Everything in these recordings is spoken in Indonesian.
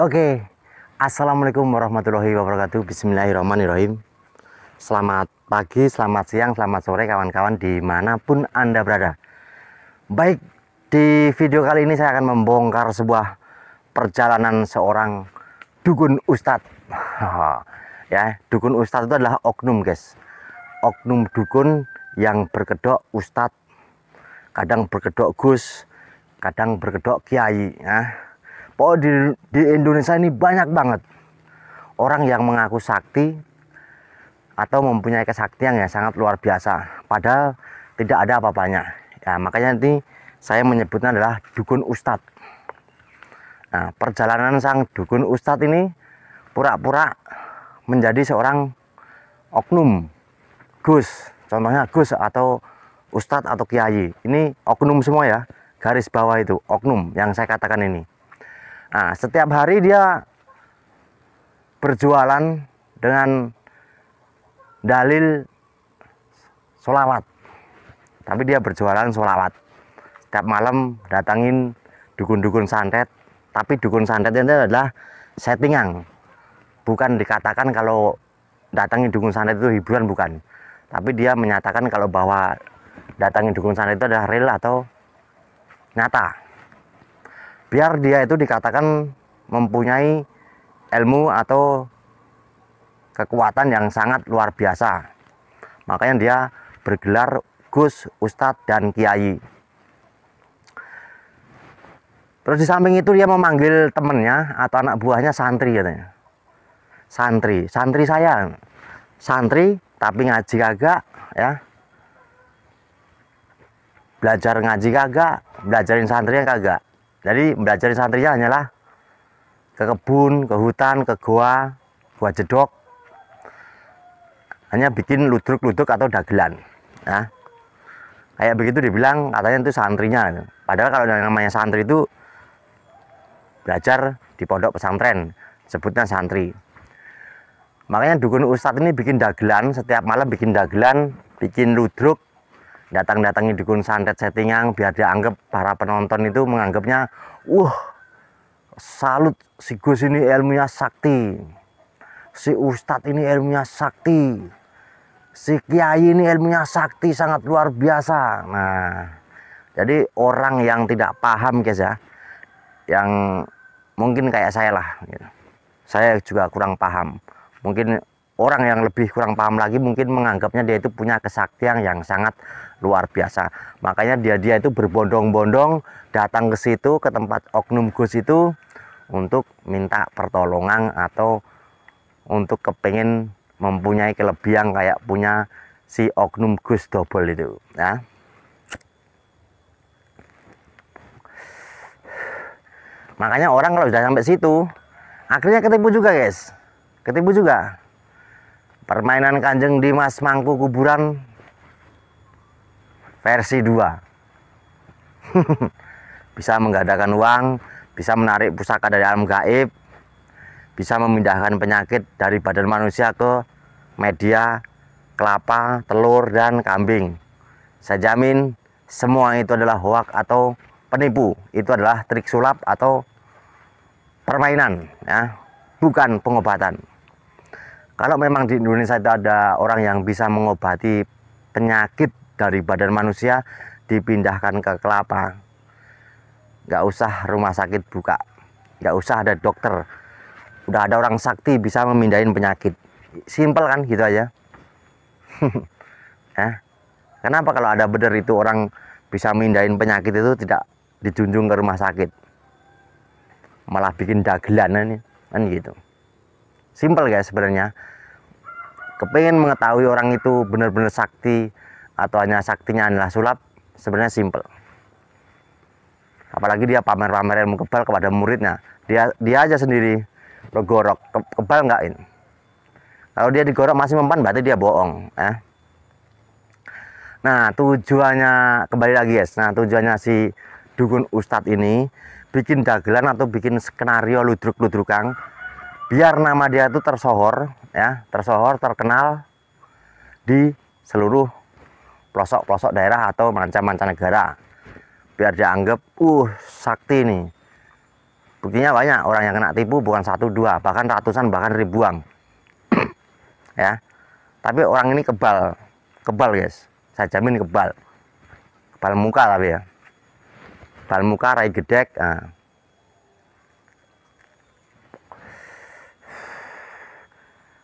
Oke, assalamualaikum warahmatullahi wabarakatuh. Bismillahirrahmanirrahim. Selamat pagi, selamat siang, selamat sore kawan-kawan dimanapun Anda berada. Baik, di video kali ini saya akan membongkar sebuah perjalanan seorang dukun ustadz. Ya, dukun ustadz itu adalah oknum, guys. Oknum dukun yang berkedok ustadz, kadang berkedok gus, kadang berkedok kiai. Ya. Pokoknya di Indonesia ini banyak banget orang yang mengaku sakti atau mempunyai kesaktian yang sangat luar biasa, padahal tidak ada apa-apanya. Ya, makanya nanti saya menyebutnya adalah dukun ustadz. Nah, perjalanan sang dukun ustadz ini pura-pura menjadi seorang oknum gus, contohnya gus atau ustadz atau kiai. Ini oknum semua ya, garis bawah itu oknum yang saya katakan ini. Nah, setiap hari dia berjualan dengan dalil sholawat. Tapi dia berjualan sholawat. Setiap malam datangin dukun-dukun santet. Tapi dukun santet itu adalah settingan. Bukan dikatakan kalau datangin dukun santet itu hiburan, bukan. Tapi dia menyatakan kalau bahwa datangin dukun santet itu adalah real atau nyata. Biar dia itu dikatakan mempunyai ilmu atau kekuatan yang sangat luar biasa. Makanya dia bergelar gus, ustadz, dan kiai. Terus di samping itu dia memanggil temennya atau anak buahnya santri katanya. Santri saya. Santri tapi ngaji kagak ya. Belajar ngaji kagak, belajarin santrinya kagak. Jadi belajar santrinya hanyalah ke kebun, ke hutan, ke gua jedok. Hanya bikin ludruk-ludruk atau dagelan. Nah, kayak begitu dibilang katanya itu santrinya. Padahal kalau yang namanya santri itu belajar di pondok pesantren, sebutnya santri. Makanya dukun ustadz ini bikin dagelan, setiap malam bikin dagelan, bikin ludruk, datang-datangi dukun santet settingan biar dianggap para penonton itu menganggapnya, salut, si gus ini ilmunya sakti, si ustadz ini ilmunya sakti, si kiai ini ilmunya sakti sangat luar biasa. Nah, jadi orang yang tidak paham guys ya, yang mungkin kayak saya lah gitu. Saya juga kurang paham, mungkin orang yang lebih kurang paham lagi mungkin menganggapnya dia itu punya kesaktian yang sangat luar biasa. Makanya dia itu berbondong-bondong datang ke situ, ke tempat oknum gus itu untuk minta pertolongan atau untuk kepengen mempunyai kelebihan kayak punya si oknum gus double itu ya. Makanya orang kalau sudah sampai situ akhirnya ketipu juga guys, ketipu juga. Permainan Kanjeng Dimas Mangku Kuburan versi 2. Bisa menggandakan uang, bisa menarik pusaka dari alam gaib, bisa memindahkan penyakit dari badan manusia ke media, kelapa, telur, dan kambing. Saya jamin semua itu adalah hoak atau penipu. Itu adalah trik sulap atau permainan ya, bukan pengobatan. Kalau memang di Indonesia itu ada orang yang bisa mengobati penyakit dari badan manusia, dipindahkan ke kelapa, nggak usah rumah sakit buka, nggak usah ada dokter, udah ada orang sakti bisa memindahin penyakit. Simpel kan gitu aja. Kenapa kalau ada bener itu orang bisa mindahin penyakit itu tidak dijunjung ke rumah sakit, malah bikin dagelan kan gitu. Simpel guys sebenarnya. Kepengen mengetahui orang itu benar-benar sakti atau hanya saktinya adalah sulap, sebenarnya simpel. Apalagi dia pamer-pamer ilmu kebal kepada muridnya, dia aja sendiri bergorok, kebal enggak ini. Kalau dia digorok masih mempan, berarti dia bohong. Nah, tujuannya kembali lagi guys. Nah, tujuannya si dukun ustadz ini bikin dagelan atau bikin skenario ludruk-ludrukan biar nama dia itu tersohor ya, terkenal di seluruh pelosok-pelosok daerah atau mancanegara. Biar dianggap sakti nih. Buktinya banyak orang yang kena tipu, bukan 1, 2, bahkan ratusan, bahkan ribuan. Ya. Tapi orang ini kebal guys. Saya jamin kebal. Kebal muka tapi ya. Kebal muka, rai gedek. Nah.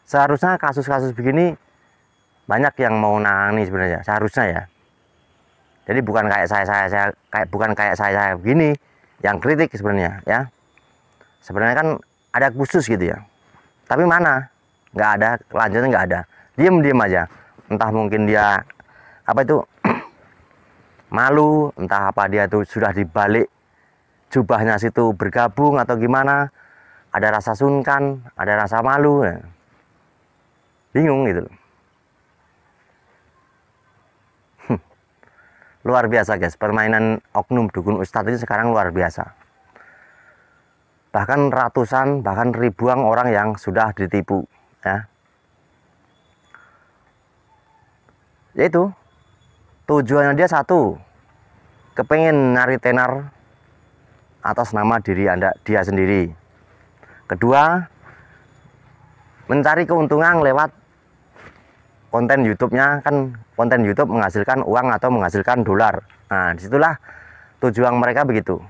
Seharusnya kasus-kasus begini banyak yang mau nangani sebenarnya. Seharusnya ya. Jadi bukan kayak saya begini yang kritik sebenarnya ya. Sebenarnya kan ada khusus gitu ya. Tapi mana? Nggak ada, kelanjutannya nggak ada. Diem aja. Entah mungkin dia apa itu malu, entah apa dia tuh sudah dibalik jubahnya situ bergabung atau gimana. Ada rasa sungkan, ada rasa malu ya. Bingung gitu. Luar biasa guys, permainan oknum dukun ustadz ini sekarang luar biasa. Bahkan ratusan, bahkan ribuan orang yang sudah ditipu ya. Yaitu tujuannya dia satu, kepengen nyari tenar atas nama dia sendiri. Kedua, mencari keuntungan lewat konten YouTube-nya. Kan konten YouTube menghasilkan uang atau menghasilkan dolar. Nah, disitulah tujuan mereka begitu.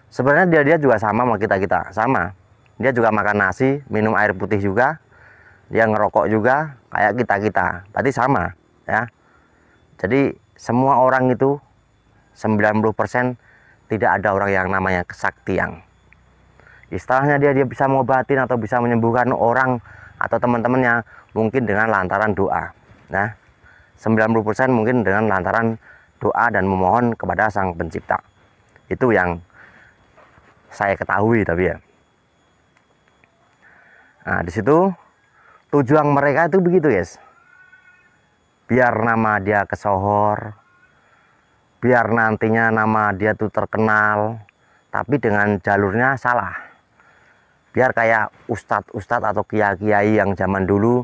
Sebenarnya dia juga sama sama kita sama. Dia juga makan nasi, minum air putih juga, dia ngerokok juga kayak kita. Berarti sama ya. Jadi semua orang itu 90% tidak ada orang yang namanya kesaktian. Istilahnya dia bisa ngobatin atau bisa menyembuhkan orang atau teman-temannya mungkin dengan lantaran doa. Nah, 90% mungkin dengan lantaran doa dan memohon kepada Sang Pencipta. Itu yang saya ketahui tapi ya. Nah, di situ tujuan mereka itu begitu, guys. Biar nama dia kesohor, biar nantinya nama dia tuh terkenal, tapi dengan jalurnya salah. Biar kayak ustadz atau kiai-kiai yang zaman dulu,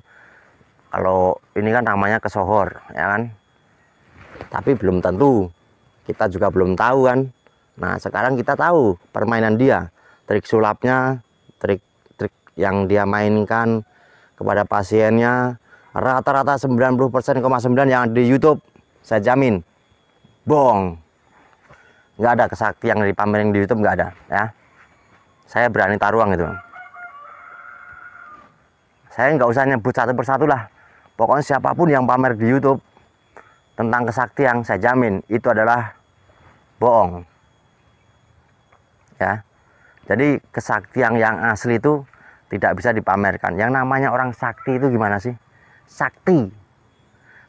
kalau ini kan namanya kesohor, ya kan? Tapi belum tentu, kita juga belum tahu kan. Nah, sekarang kita tahu permainan dia, trik sulapnya, trik yang dia mainkan kepada pasiennya, rata-rata 90,9% yang ada di YouTube, saya jamin bohong. Nggak ada kesaktian yang dipamerin di YouTube, nggak ada ya. Saya berani taruhan gitu. Saya nggak usah nyebut satu persatu lah. Pokoknya siapapun yang pamer di YouTube tentang kesaktian, saya jamin itu adalah bohong. Ya. Jadi kesaktian yang asli itu tidak bisa dipamerkan. Yang namanya orang sakti itu gimana sih? Sakti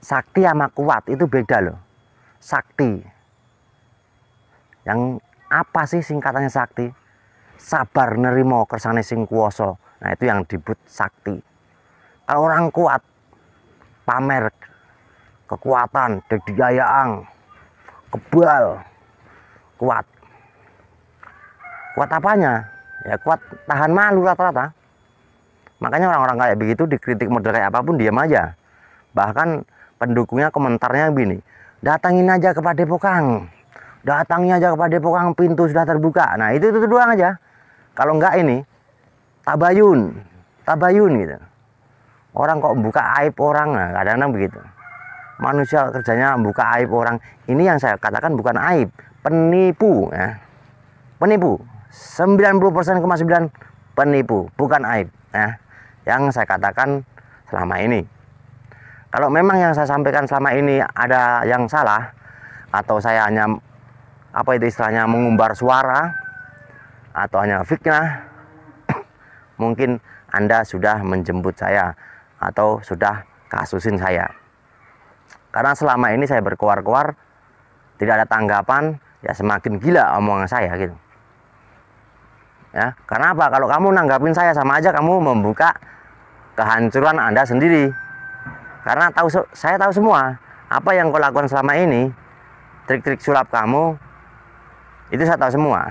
sama kuat itu beda loh. Sakti, yang apa sih singkatannya sakti? Sabar nerimo kersane sing kuwasa. Nah, itu yang disebut sakti. Kalau orang kuat pamer kekuatan, degdayaan, kebal, kuat apanya? Ya kuat tahan malu rata-rata. Makanya orang-orang kayak begitu dikritik model kayak apapun diam aja. Bahkan pendukungnya komentarnya begini, datangin aja ke Padepokan, datangin aja ke Padepokan, pintu sudah terbuka. Nah itu doang aja. Kalau enggak ini tabayun gitu. Orang kok buka aib orang, nah kadang-kadang begitu. Manusia kerjanya buka aib orang. Ini yang saya katakan bukan aib, penipu ya. Penipu 90,9% penipu, bukan aib ya. Yang saya katakan selama ini. Kalau memang yang saya sampaikan selama ini ada yang salah, atau saya hanya apa itu istilahnya mengumbar suara, atau hanya fitnah, mungkin Anda sudah menjemput saya atau sudah kasusin saya. Karena selama ini saya berkoar-koar, tidak ada tanggapan, ya semakin gila omongan saya gitu. Ya, karena apa? Kalau kamu nanggapin saya sama aja kamu membuka kehancuran Anda sendiri. Karena saya tahu semua apa yang kau lakukan selama ini, trik-trik sulap kamu itu saya tahu semua.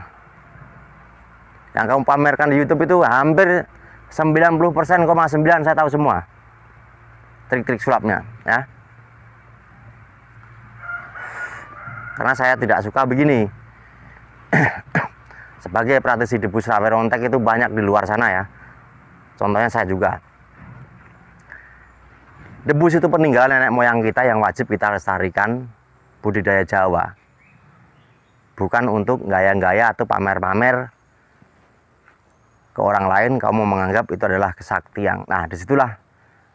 Yang kamu pamerkan di YouTube itu hampir 90,9% saya tahu semua trik-trik sulapnya ya. Karena saya tidak suka begini. sebagai praktisi debus rawe rontek itu banyak di luar sana ya. Contohnya saya juga. Debus itu peninggalan nenek moyang kita yang wajib kita lestarikan, budidaya Jawa. Bukan untuk gaya-gaya atau pamer-pamer ke orang lain, kamu menganggap itu adalah kesaktian. Nah, disitulah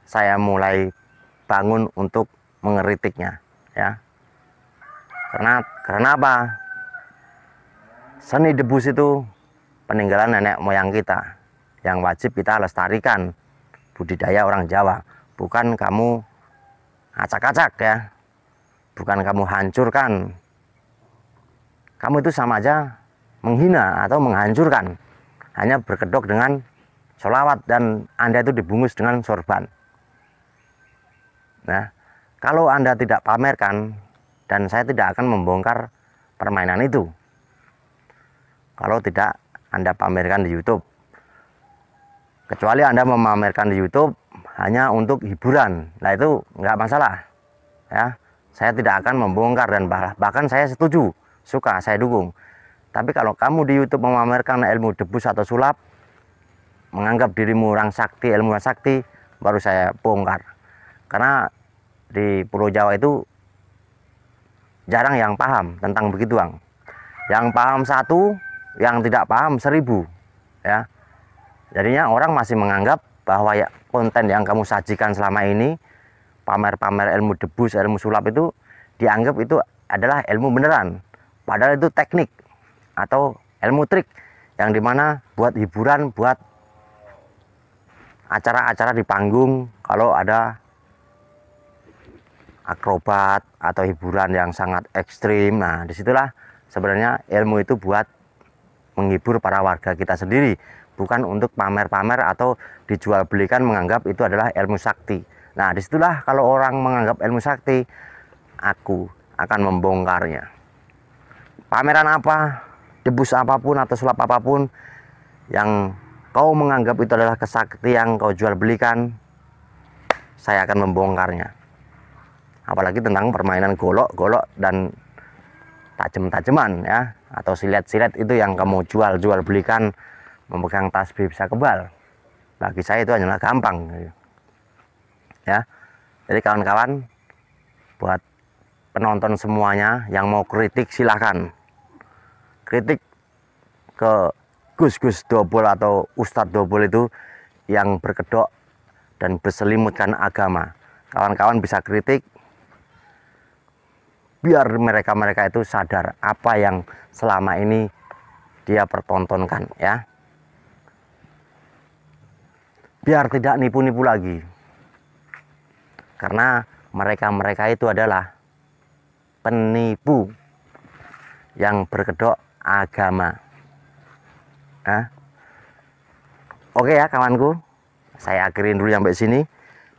saya mulai bangun untuk mengeritiknya, ya. Karena apa? Seni debus itu peninggalan nenek moyang kita yang wajib kita lestarikan, budidaya orang Jawa. Bukan kamu acak-acak ya, bukan kamu hancurkan. Kamu itu sama aja menghina atau menghancurkan, hanya berkedok dengan sholawat dan Anda itu dibungkus dengan sorban. Nah, kalau Anda tidak pamerkan, dan saya tidak akan membongkar permainan itu kalau tidak Anda pamerkan di YouTube. Kecuali Anda memamerkan di YouTube hanya untuk hiburan, nah itu nggak masalah ya. Saya tidak akan membongkar dan bahkan saya setuju, suka, saya dukung. Tapi kalau kamu di YouTube memamerkan ilmu debus atau sulap, menganggap dirimu orang sakti, ilmu orang sakti, baru saya bongkar. Karena di Pulau Jawa itu jarang yang paham tentang begituan. Yang paham satu, yang tidak paham 1000 ya. Jadinya orang masih menganggap bahwa ya konten yang kamu sajikan selama ini, pamer-pamer ilmu debus, ilmu sulap itu dianggap itu adalah ilmu beneran. Padahal itu teknik atau ilmu trik yang dimana buat hiburan, buat acara-acara di panggung kalau ada akrobat atau hiburan yang sangat ekstrim. Nah, disitulah sebenarnya ilmu itu buat menghibur para warga kita sendiri, bukan untuk pamer-pamer atau dijual belikan menganggap itu adalah ilmu sakti. Nah, disitulah kalau orang menganggap ilmu sakti, aku akan membongkarnya. Pameran apa, debus apapun atau sulap apapun yang kau menganggap itu adalah kesakti yang kau jual belikan, saya akan membongkarnya. Apalagi tentang permainan golok-golok dan tajem-tajeman ya, atau silet-silet itu yang kamu jual belikan, memegang tasbih bisa kebal. Bagi saya itu hanyalah gampang ya. Jadi kawan-kawan, buat penonton semuanya yang mau kritik silahkan kritik ke Gus Dobol atau Ustadz Dobol itu yang berkedok dan berselimutkan agama. Kawan-kawan bisa kritik biar mereka itu sadar apa yang selama ini dia pertontonkan ya. Biar tidak nipu-nipu lagi. Karena mereka itu adalah penipu yang berkedok agama. Oke ya kawanku, saya akhirin dulu sampai sini.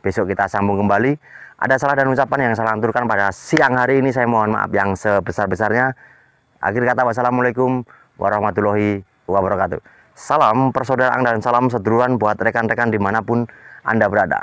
Besok kita sambung kembali. Ada salah dan ucapan yang saya lanturkan pada siang hari ini, saya mohon maaf yang sebesar-besarnya. Akhir kata, wassalamualaikum warahmatullahi wabarakatuh. Salam persaudaraan dan salam seduluran buat rekan-rekan dimanapun Anda berada.